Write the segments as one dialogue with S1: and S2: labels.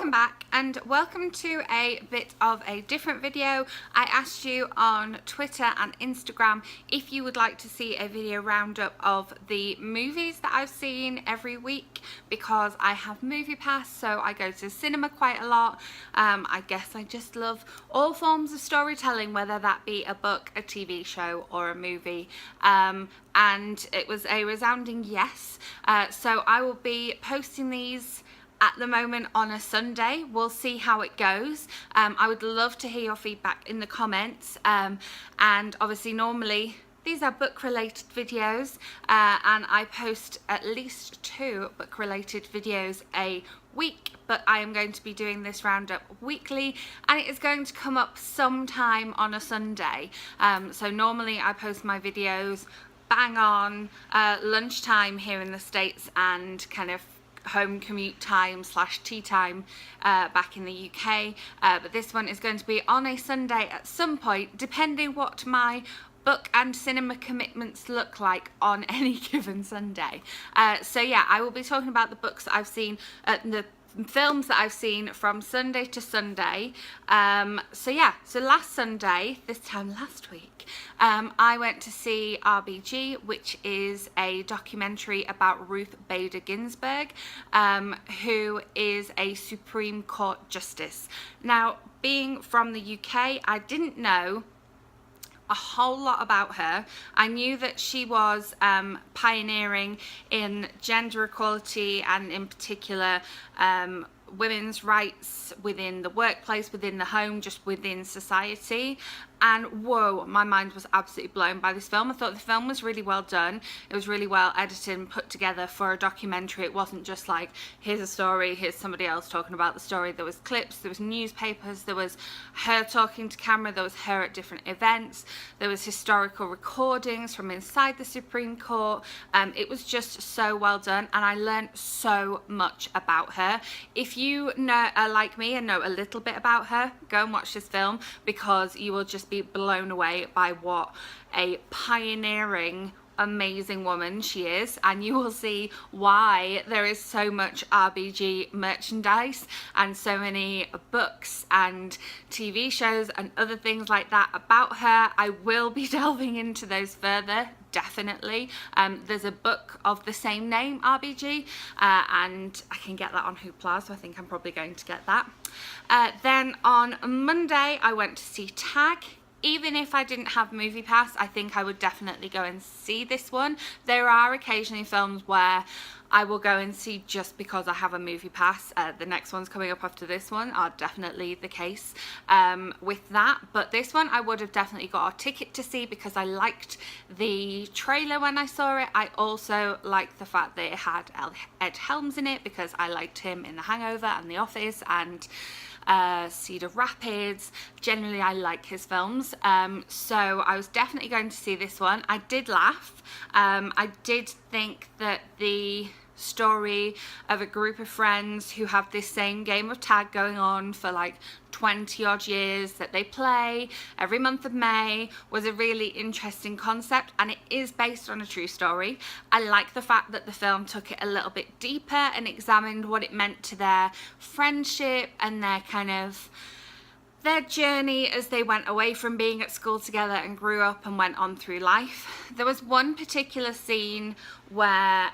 S1: Welcome back and welcome to a bit of a different video. I asked you on Twitter and Instagram if you would like to see a video roundup of the movies that I've seen every week, because I have Movie Pass, so I go to the cinema quite a lot. I guess I just love all forms of storytelling, whether that be a book, a TV show or a movie. And it was a resounding yes. So I will be posting these at the moment on a Sunday. We'll see how it goes. I would love to hear your feedback in the comments, and obviously normally these are book related videos, and I post at least 2 book related videos a week, but I am going to be doing this roundup weekly, and it is going to come up sometime on a Sunday. So normally I post my videos bang on lunchtime here in the States, and kind of home commute time / tea time back in the UK, but this one is going to be on a Sunday at some point, depending what my book and cinema commitments look like on any given Sunday. So yeah, I will be talking about the books that I've seen, the films that I've seen from Sunday to Sunday. So yeah, so last Sunday, this time last week, I went to see RBG, which is a documentary about Ruth Bader Ginsburg, who is a Supreme Court Justice. Now, being from the UK, I didn't know a whole lot about her. I knew that she was pioneering in gender equality, and in particular women's rights within the workplace, within the home, just within society. And whoa, my mind was absolutely blown by this film. I thought the film was really well done. It was really well edited and put together for a documentary. It wasn't just like, here's a story, here's somebody else talking about the story. There was clips, there was newspapers, there was her talking to camera, there was her at different events, there was historical recordings from inside the Supreme Court. It was just so well done, and I learned so much about her. If you know, like me, and know a little bit about her, go and watch this film, because you will just be blown away by what a pioneering, amazing woman she is, and you will see why there is so much RBG merchandise and so many books and TV shows and other things like that about her. I will be delving into those further, definitely. There's a book of the same name, RBG, and I can get that on Hoopla, so I think I'm probably going to get that. Then on Monday I went to see Tag. Even if I didn't have Movie Pass, I think I would definitely go and see this one. There are occasionally films where I will go and see just because I have a Movie Pass. The next ones coming up after this one are definitely the case with that. But this one I would have definitely got a ticket to see, because I liked the trailer when I saw it. I also liked the fact that it had Ed Helms in it, because I liked him in The Hangover and The Office and Cedar Rapids. Generally I like his films, so I was definitely going to see this one. I did laugh. I did think that the story of a group of friends who have this same game of tag going on for like 20 odd years that they play every month of May was a really interesting concept, and it is based on a true story. I like the fact that the film took it a little bit deeper and examined what it meant to their friendship and their kind of their journey as they went away from being at school together and grew up and went on through life. There was one particular scene where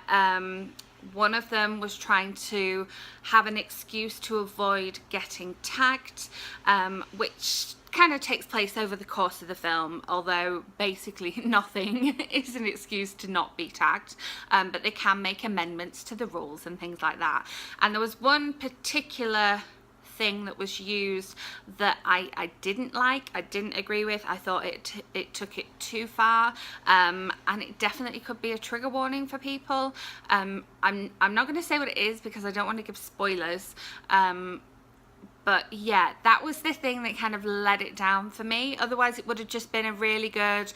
S1: one of them was trying to have an excuse to avoid getting tagged, which kind of takes place over the course of the film, although basically nothing is an excuse to not be tagged, but they can make amendments to the rules and things like that. And there was one particular thing that was used that I didn't like, I didn't agree with. I thought it took it too far, and it definitely could be a trigger warning for people. I'm not going to say what it is because I don't want to give spoilers, but yeah, that was the thing that kind of let it down for me. Otherwise it would have just been a really good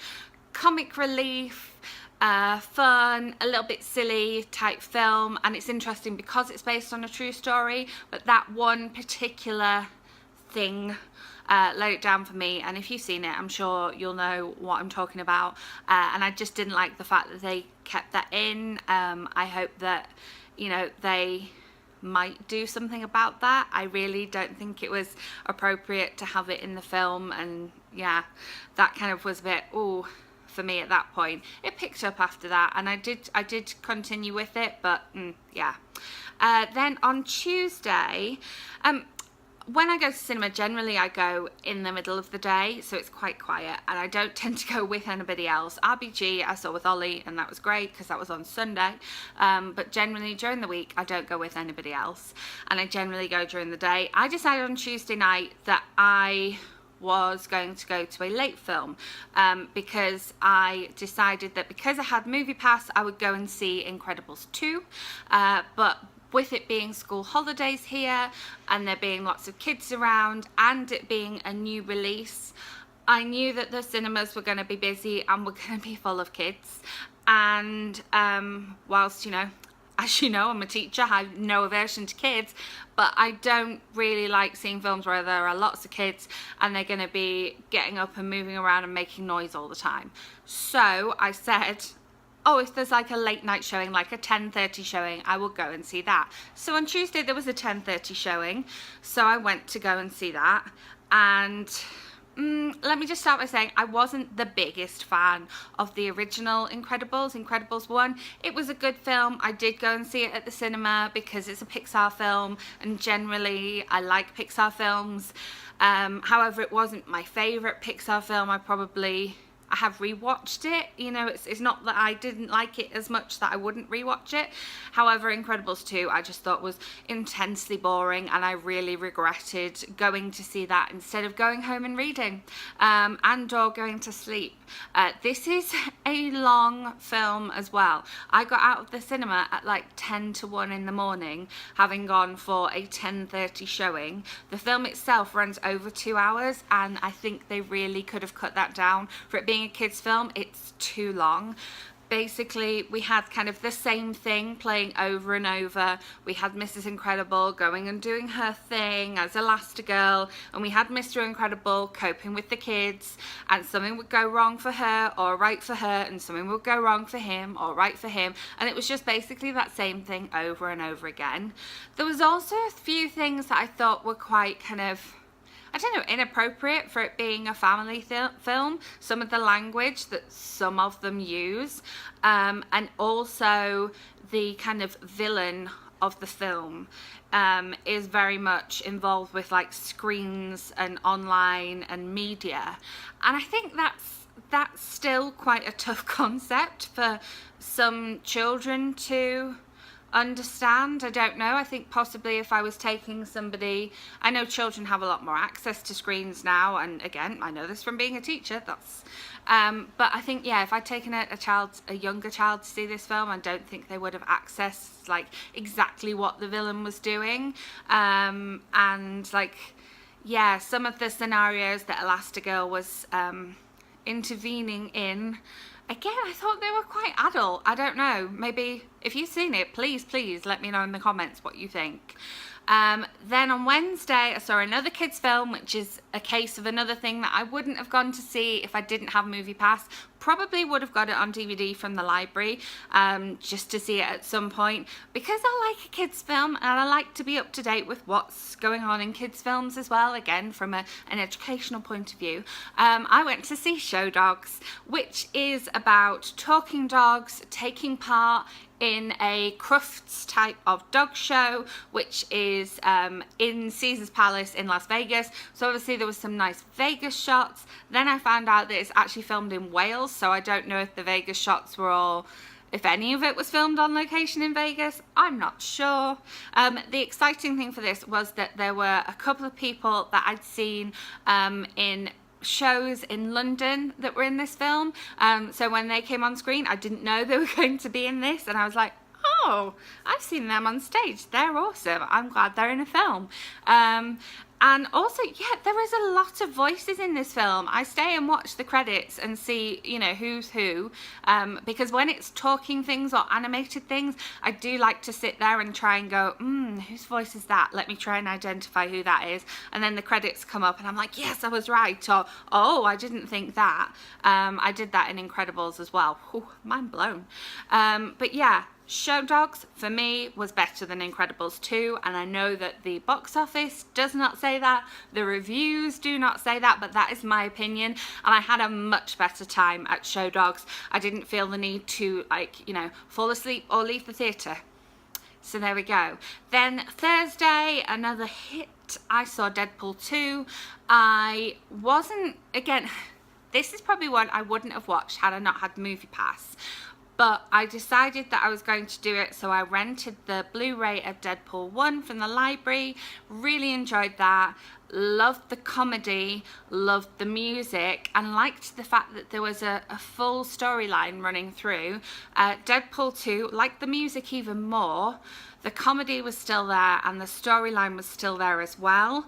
S1: comic relief, fun, a little bit silly type film. And it's interesting because it's based on a true story, but that one particular thing let it down for me. And if you've seen it, I'm sure you'll know what I'm talking about, and I just didn't like the fact that they kept that in. I hope that, you know, they might do something about that. I really don't think it was appropriate to have it in the film, and yeah, that kind of was a bit, ooh, for me at that point. It picked up after that, and I did continue with it, but yeah. Then on Tuesday, when I go to cinema, generally I go in the middle of the day, so it's quite quiet, and I don't tend to go with anybody else. RBG I saw with Ollie, and that was great because that was on Sunday, but generally during the week I don't go with anybody else, and I generally go during the day. I decided on Tuesday night that I was going to go to a late film, because I decided that because I had Movie Pass I would go and see Incredibles 2, but with it being school holidays here and there being lots of kids around and it being a new release, I knew that the cinemas were going to be busy and were going to be full of kids. And whilst, you know, as you know, I'm a teacher, I have no aversion to kids, but I don't really like seeing films where there are lots of kids and they're going to be getting up and moving around and making noise all the time. So I said, oh, if there's like a late night showing, like a 10:30 showing, I will go and see that. So on Tuesday there was a 10:30 showing, so I went to go and see that. And let me just start by saying I wasn't the biggest fan of the original Incredibles 1. It was a good film. I did go and see it at the cinema because it's a Pixar film, and generally I like Pixar films. However, it wasn't my favourite Pixar film. I have rewatched it, you know, it's not that I didn't like it as much that I wouldn't rewatch it. However, Incredibles 2 I just thought was intensely boring, and I really regretted going to see that instead of going home and reading, and or going to sleep. This is a long film as well. I got out of the cinema at like 10 to 1 in the morning, having gone for a 10:30 showing. The film itself runs over 2 hours, and I think they really could have cut that down. For it being a kids film, it's too long. Basically, we had kind of the same thing playing over and over. We had Mrs. Incredible going and doing her thing as Elastigirl, and we had Mr. Incredible coping with the kids, and something would go wrong for her or right for her, and something would go wrong for him or right for him, and it was just basically that same thing over and over again. There was also a few things that I thought were quite kind of, I don't know, inappropriate for it being a family film. Some of the language that some of them use, and also the kind of villain of the film is very much involved with like screens and online and media, and I think that's still quite a tough concept for some children to understand. I don't know. I think possibly if I was taking somebody, I know children have a lot more access to screens now, and again, I know this from being a teacher, that's but I think, yeah, if I'd taken a younger child to see this film, I don't think they would have accessed like exactly what the villain was doing, and like, yeah, some of the scenarios that Elastigirl was intervening in, again, I thought they were quite adult. I don't know. Maybe if you've seen it, please let me know in the comments what you think. Then on Wednesday, I saw another kids film, which is a case of another thing that I wouldn't have gone to see if I didn't have Movie Pass. Probably would have got it on DVD from the library, just to see it at some point, because I like a kids film and I like to be up to date with what's going on in kids films as well, again from an educational point of view. I went to see Show Dogs, which is about talking dogs taking part in a Crufts type of dog show, which is in Caesar's Palace in Las Vegas. So obviously there was some nice Vegas shots. Then I found out that it's actually filmed in Wales, so I don't know if the Vegas shots were all, if any of it was filmed on location in Vegas. I'm not sure. The exciting thing for this was that there were a couple of people that I'd seen in shows in London that were in this film, so when they came on screen I didn't know they were going to be in this, and I was like, oh, I've seen them on stage, they're awesome, I'm glad they're in a film. And also, yeah, there is a lot of voices in this film. I stay and watch the credits and see, you know, who's who, because when it's talking things or animated things, I do like to sit there and try and go, whose voice is that? Let me try and identify who that is. And then the credits come up and I'm like, yes, I was right, or, oh, I didn't think that. I did that in Incredibles as well. Whew, mind blown. But yeah, Show Dogs, for me, was better than Incredibles 2, and I know that the box office does not say that, the reviews do not say that, but that is my opinion, and I had a much better time at Show Dogs. I didn't feel the need to, like, you know, fall asleep or leave the theatre. So there we go. Then Thursday, another hit, I saw Deadpool 2. I wasn't, again, this is probably one I wouldn't have watched had I not had Movie Pass. But I decided that I was going to do it, so I rented the Blu-ray of Deadpool 1 from the library. Really enjoyed that. Loved the comedy, loved the music, and liked the fact that there was a full storyline running through. Deadpool 2, liked the music even more. The comedy was still there, and the storyline was still there as well.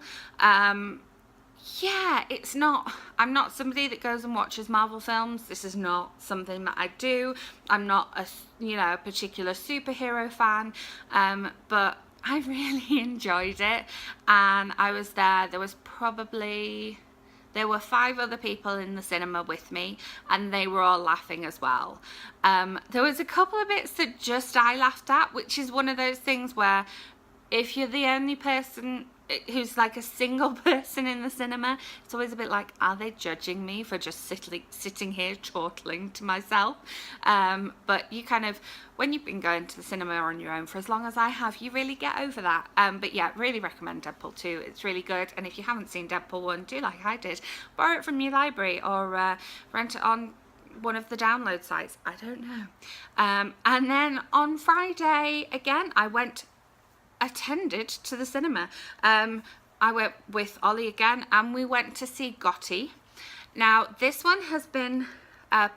S1: Yeah, it's not, I'm not somebody that goes and watches Marvel films. This is not something that I do. I'm not a, you know, a particular superhero fan, but I really enjoyed it, and I was there. There were 5 other people in the cinema with me, and they were all laughing as well. There was a couple of bits that just I laughed at, which is one of those things where if you're the only person who's like a single person in the cinema, it's always a bit like, are they judging me for just sitting here chortling to myself? But you kind of, when you've been going to the cinema on your own for as long as I have, you really get over that. But yeah, really recommend Deadpool 2. It's really good. And if you haven't seen Deadpool 1, do like I did. Borrow it from your library or rent it on one of the download sites. I don't know. And then on Friday, again, I attended to the cinema. I went with Ollie again, and we went to see Gotti. Now, this one has been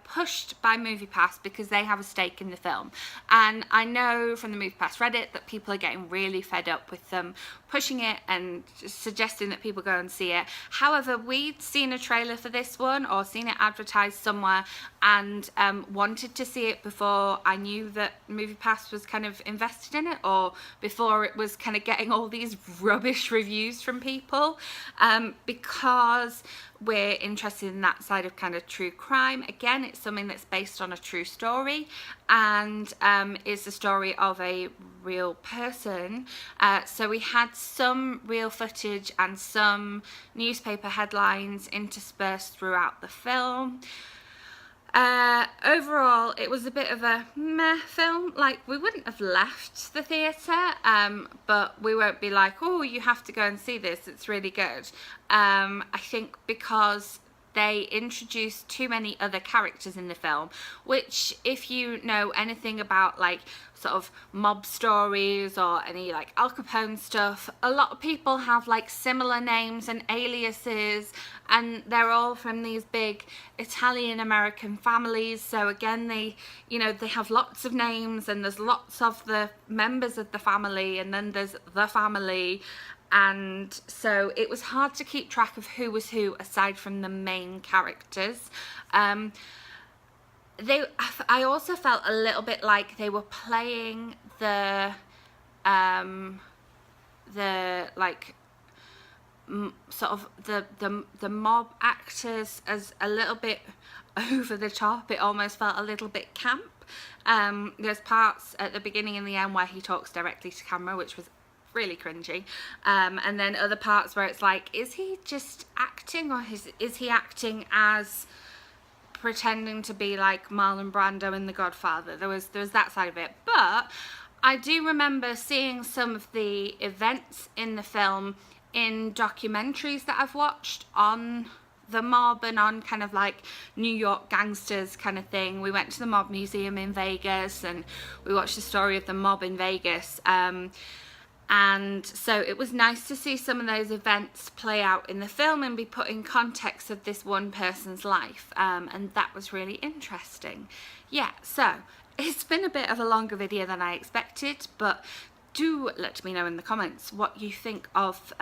S1: pushed by Movie Pass because they have a stake in the film, and I know from the Movie Pass Reddit that people are getting really fed up with them pushing it and suggesting that people go and see it. However, we'd seen a trailer for this one or seen it advertised somewhere, and wanted to see it before I knew that Movie Pass was kind of invested in it, or before it was kind of getting all these rubbish reviews from people, because we're interested in that side of kind of true crime. Again, it's something that's based on a true story, and is the story of a real person. So we had some real footage and some newspaper headlines interspersed throughout the film. Overall, it was a bit of a meh film. Like, we wouldn't have left the theatre, but we won't be like, oh, you have to go and see this, it's really good. I think because they introduced too many other characters in the film, which, if you know anything about like sort of mob stories or any like Al Capone stuff, a lot of people have like similar names and aliases, and they're all from these big Italian American families. So again, they have lots of names, and there's lots of the members of the family, and then there's the family. And so it was hard to keep track of who was who aside from the main characters. I also felt a little bit like they were playing the mob actors as a little bit over the top. It almost felt a little bit camp. There's parts at the beginning and the end where he talks directly to camera, which was really cringy, and then other parts where it's like, is he just acting, or is he acting as pretending to be like Marlon Brando in The Godfather? There was that side of it. But I do remember seeing some of the events in the film in documentaries that I've watched on the mob and on kind of like New York gangsters kind of thing. We went to the Mob Museum in Vegas, and we watched the story of the mob in Vegas. And so it was nice to see some of those events play out in the film and be put in context of this one person's life. And that was really interesting. Yeah, so it's been a bit of a longer video than I expected, but do let me know in the comments what you think of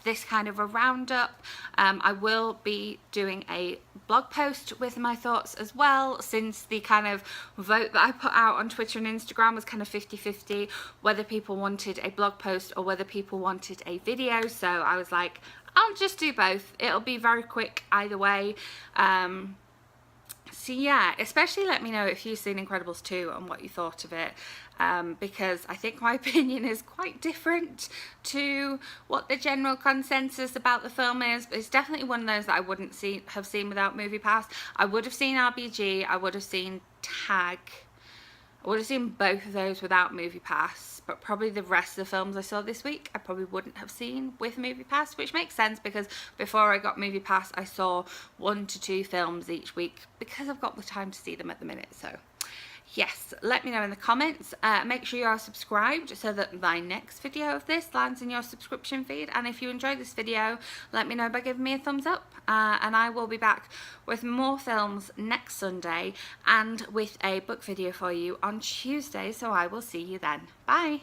S1: this kind of a roundup. I will be doing a blog post with my thoughts as well, since the kind of vote that I put out on Twitter and Instagram was kind of 50-50 whether people wanted a blog post or whether people wanted a video. So I was like, I'll just do both. It'll be very quick either way. So yeah, especially let me know if you've seen Incredibles 2 and what you thought of it, because I think my opinion is quite different to what the general consensus about the film is. But it's definitely one of those that I wouldn't have seen without MoviePass. I would have seen RBG, I would have seen Tag, I would have seen both of those without MoviePass, but probably the rest of the films I saw this week I probably wouldn't have seen with MoviePass, which makes sense because before I got MoviePass I saw 1 to 2 films each week because I've got the time to see them at the minute. So yes, let me know in the comments. Make sure you are subscribed so that my next video of this lands in your subscription feed. And if you enjoyed this video, let me know by giving me a thumbs up. And I will be back with more films next Sunday and with a book video for you on Tuesday. So I will see you then. Bye.